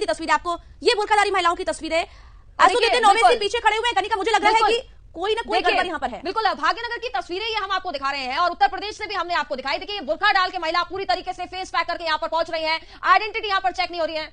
की तस्वीरें आपको, ये बुर्खाधारी महिलाओं की तस्वीरें, असदुद्दीन ओवैसी पीछे खड़े हुए हैं। कनिका, मुझे लग रहा है कि कोई ना कोई गड़बड़ यहाँ पर है। बिल्कुल, भाग्यनगर की तस्वीरें ये हम आपको दिखा रहे हैं और उत्तर प्रदेश से भी हमने आपको दिखाई। देखिए, बुर्का डाल के महिला पूरी तरीके से फेस पैक करके यहाँ पर पहुंच रही है, आइडेंटिटी यहाँ पर चेक नहीं हो रही है।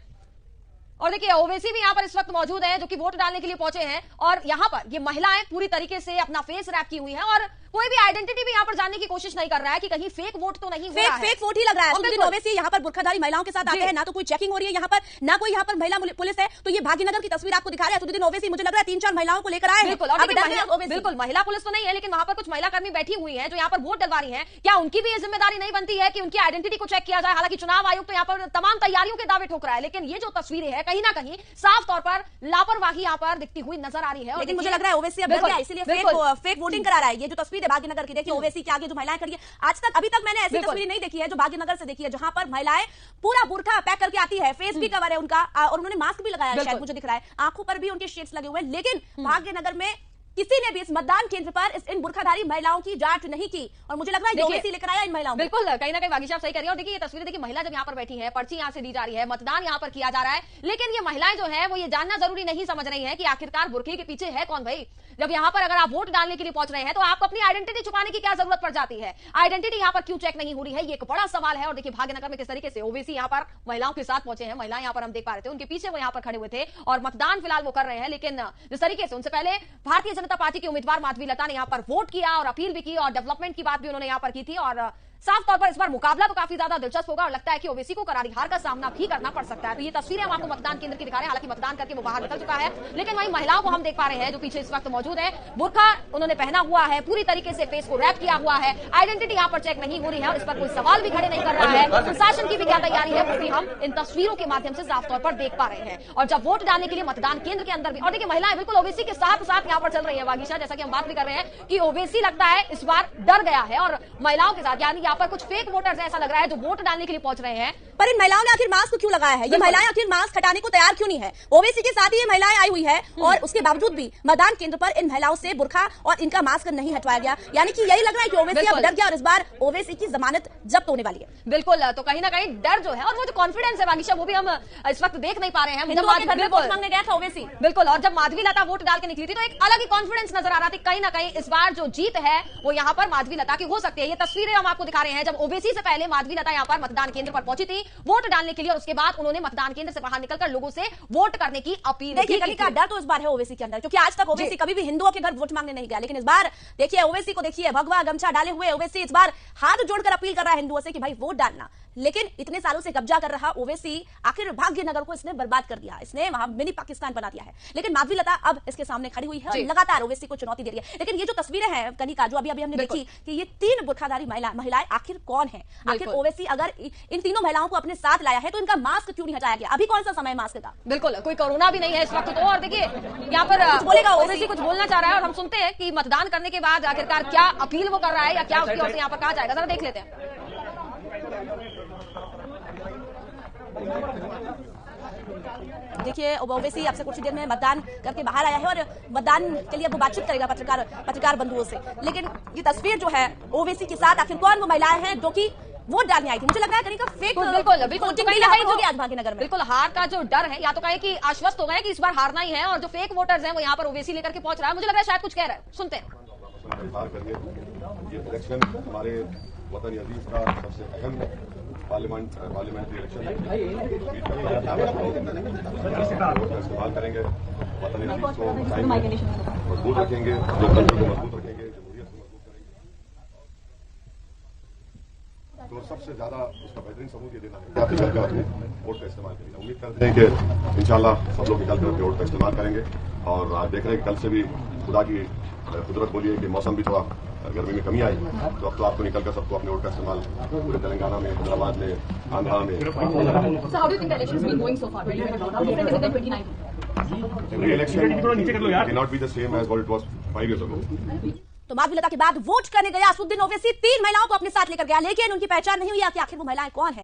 और देखिए, ओवैसी भी यहाँ पर इस वक्त मौजूद है जो कि वोट डालने के लिए पहुंचे हैं, और यहाँ पर ये महिलाएं पूरी तरीके से अपना फेस रैप की हुई है और कोई भी आइडेंटिटी भी यहाँ पर जानने की कोशिश नहीं कर रहा है कि कहीं फेक वोट तो नहीं हो रहा है। फेक वोट ही लग रहा है। असदुद्दीन ओवैसी यहाँ पर बुर्खाधारी महिलाओं के साथ आते हैं, ना तो कोई चेकिंग हो रही है यहाँ पर, ना कोई यहाँ पर महिला पुलिस है। तो ये भाग्यनगर की तस्वीर आपको दिखा रहे हैं असदुद्दीन ओवैसी, मुझे लग रहा है 3-4 महिलाओं को लेकर आए हैं। बिल्कुल, महिला पुलिस तो नहीं है, लेकिन वहां पर कुछ महिला कर्मी बैठी हुई है जो यहाँ पर वोट डलवा रही है। क्या उनकी भी ये जिम्मेदारी नहीं बनती है कि उनकी आइडेंटिटी को चेक किया जाए? हालांकि चुनाव आयोग तो यहाँ पर तमाम तैयारियों के दावे ठोक रहा है, लेकिन ये जो तस्वीरें है कहीं ना कहीं साफ तौर पर लापरवाही यहाँ पर दिखती हुई नजर आ रही है। लेकिन मुझे लग रहा है ओवैसी अब डर गया, इसलिए फेक वोटिंग करा रहा है। ये जो तस्वीर है भाग्यनगर की, देखिए ओवैसी के आगे जो महिलाएं खड़ी है, आज तक अभी तक मैंने ऐसी तस्वीर नहीं देखी है जो भाग्यनगर से देखी है, जहां पर महिलाएं पूरा बुर्का पैक करके आती है, फेस भी कवर है उनका, और उन्होंने मास्क भी लगाया है, शायद मुझे दिख रहा है, आंखों पर भी उनके शेड्स लगे हुए हैं। लेकिन भाग्यनगर में किसी ने भी इस मतदान केंद्र पर इन बुर्खाधारी महिलाओं की जांच नहीं की, और मुझे लग रहा है ओवैसी लेकर आया इन महिलाओं। बिल्कुल, कहीं ना कहीं बागी साहब सही कर रही है। और देखिए, ये तस्वीरें देखिए, महिला जब यहाँ पर बैठी है, पर्ची यहाँ से दी जा रही है, मतदान यहाँ पर किया जा रहा है, लेकिन ये महिलाएं जो है वो ये जानना जरूरी नहीं समझ रही है कि आखिरकार बुर्के के पीछे है कौन। भाई, जब यहाँ पर अगर आप वोट डालने के लिए पहुंच रहे हैं तो आपको अपनी आइडेंटिटी छुपाने की क्या जरूरत पड़ जाती है? आइडेंटिटी यहाँ पर क्यों चेक नहीं हो रही है, ये एक बड़ा सवाल है। और देखिए, भाग्यनगर में किस तरीके से ओवैसी यहाँ पर महिलाओं के साथ पहुंचे हैं, महिलाएं यहाँ पर हम देख पा रहे थे, उनके पीछे वो यहाँ पर खड़े हुए थे और मतदान फिलहाल वो कर रहे हैं। लेकिन जिस तरीके से उनसे पहले भारतीय जनता पार्टी के उम्मीदवार माधवी लता ने यहाँ पर वोट किया और अपील भी की और डेवलपमेंट की बात भी उन्होंने यहाँ पर की थी, और साफ तौर पर इस बार मुकाबला तो काफी ज्यादा दिलचस्प होगा और लगता है कि ओवैसी को करारी हार का सामना भी करना पड़ सकता है। तो ये तस्वीरें हम आपको मतदान केंद्र की दिखा रहे हैं, हालांकि मतदान करके वो बाहर निकल चुका है, लेकिन वहीं महिलाओं को हम देख पा रहे हैं जो पीछे इस वक्त मौजूद है। बुर्का उन्होंने पहना हुआ है, पूरी तरीके से फेस को रैप किया हुआ है, आइडेंटिटी यहाँ पर चेक नहीं हो रही है और इस पर कोई सवाल भी खड़े नहीं कर रहा है। प्रशासन की भी क्या तैयारी है वो भी हम इन तस्वीरों के माध्यम से साफ तौर पर देख पा रहे हैं। और जब वोट डालने के लिए मतदान केंद्र के अंदर भी, और देखिए महिलाएं बिल्कुल ओवैसी के साथ साथ यहाँ पर चल रही है। वागीशा, जैसा कि हम बात भी कर रहे हैं कि ओवैसी लगता है इस बार डर गया है और महिलाओं के साथ, यानी यहाँ पर कुछ फेक वोटर ऐसा लग रहा है जो वोट डालने के लिए पहुंच रहे हैं। पर इन महिलाओं ने आखिर मास्क क्यों लगाया है? ये महिलाएं आखिर मास्क हटाने को तैयार क्यों नहीं है? ओवैसी के साथ ही ये महिलाएं आई हुई है और उसके बावजूद भी मतदान केंद्र पर इन महिलाओं से बुर्का और इनका मास्क नहीं हटवाया गया, यानी कि यही लग रहा है कि ओवैसी अब डर गया और इस बार ओवैसी की जमानत जब्त होने वाली है। बिल्कुल, तो कहीं ना कहीं डर जो है और वो जो कॉन्फिडेंस है बागीशा, वो भी हम इस वक्त देख नहीं पा रहे हैं। मांगने गया था ओवैसी, बिल्कुल, और जब माधवी लता वोट डाल के निकली थी तो एक अलग ही कॉन्फिडेंस नजर आ रहा था। कहीं ना कहीं इस बार जो जीत है वो यहाँ पर माधवी लता की हो सकती है। ये तस्वीरें हम आपको दिखा रहे हैं जब ओवैसी से पहले माधवी लता यहाँ पर मतदान केंद्र पर पहुंची थी वोट डालने के लिए, और उसके बाद उन्होंने मतदान केंद्र से बाहर निकलकर लोगों से वोट करने की अपील की। देखिए, डर तो इस बार है ओवैसी के अंदर, क्योंकि आज तक ओवैसी कभी भी हिंदुओं के घर वोट मांगने नहीं गया, लेकिन इस बार देखिए ओवैसी को, देखिए भगवा गमछा डाले हुए ओवैसी इस बार हाथ जोड़कर अपील कर रहा है हिंदुओं से कि भाई वोट डालना। लेकिन इतने सालों से कब्जा कर रहा ओवैसी आखिर भाग्यनगर को इसने बर्बाद कर दिया, इसने वहां मिनी पाकिस्तान बना दिया है। लेकिन माधवी लता अब इसके सामने खड़ी हुई है और लगातार ओवैसी को चुनौती दे रही है। लेकिन ये जो तस्वीरें हैं कनिका, जो अभी हमने देखी कि ये 3 बुर्खाधारी महिलाएं आखिर कौन है? आखिर ओवैसी अगर इन तीनों महिलाओं को अपने साथ लाया है तो इनका मास्क क्यों नहीं हटाया गया? अभी कौन सा समय मास्क का? बिल्कुल, कोई कोरोना भी नहीं है इस वक्त तो। और देखिए, यहाँ पर बोलेगा ओवैसी कुछ बोलना चाह रहा है और हम सुनते हैं कि मतदान करने के बाद आखिरकार क्या अपील वो कर रहा है या क्या उसकी ओर से यहाँ पर कहा जाएगा, जरा देख लेते हैं। देखिए, ओवैसी आपसे कुछ देर में मतदान करके बाहर आया है और मतदान के लिए वो बातचीत करेगा पत्रकार बंधुओं से। लेकिन ये तस्वीर जो है ओवैसी के साथ आखिर कौन वो महिलाएं हैं जो कि वोट डालने आई थी? मुझे लग रहा है कहीं का फेक बिल्कुल भाग्यनगर में बिल्कुल हार का जो डर है, या तो कहे कि आश्वस्त हो गए कि इस बार हारना ही है, और जो फेक वोटर्स हैं वो यहाँ पर ओवैसी लेकर के पहुंच रहा है। मुझे लग रहा है शायद कुछ कह रहा है, सुनते हैं। ये इलेक्शन हमारे वतन अजीज का सबसे अहम पार्लियामेंट्री इलेक्शन है। इस्तेमाल करेंगे, वतन अजीज को मजबूत रखेंगे, लोकतंत्र को मजबूत रखेंगे, जमहूरियत को मजबूत करेंगे। तो सबसे ज्यादा उसका बेहतरीन सबूत ये देना है कि आप निकल कर अपने वोट का इस्तेमाल करेंगे। उम्मीद करते हैं कि इंशाल्लाह सब लोग निकल कर अपने वोट का इस्तेमाल करेंगे। और आज देख रहे हैं कल से भी खुदा की कुदरत बोलिए कि मौसम भी थोड़ा गर्मी में कमी आई, तो अब तो आपको निकलकर सबको अपने वोट का इस्तेमाल पूरे तेलंगाना में, हैदराबाद में, आंध्रा में। Every election cannot be the same as what it was 5 years ago. तो माधवी लता के बाद वोट करने गया असदुद्दीन ओवैसी 3 महिलाओं को अपने साथ लेकर गया, लेकिन उनकी पहचान नहीं हुई कि आखिर वो महिलाएं कौन है।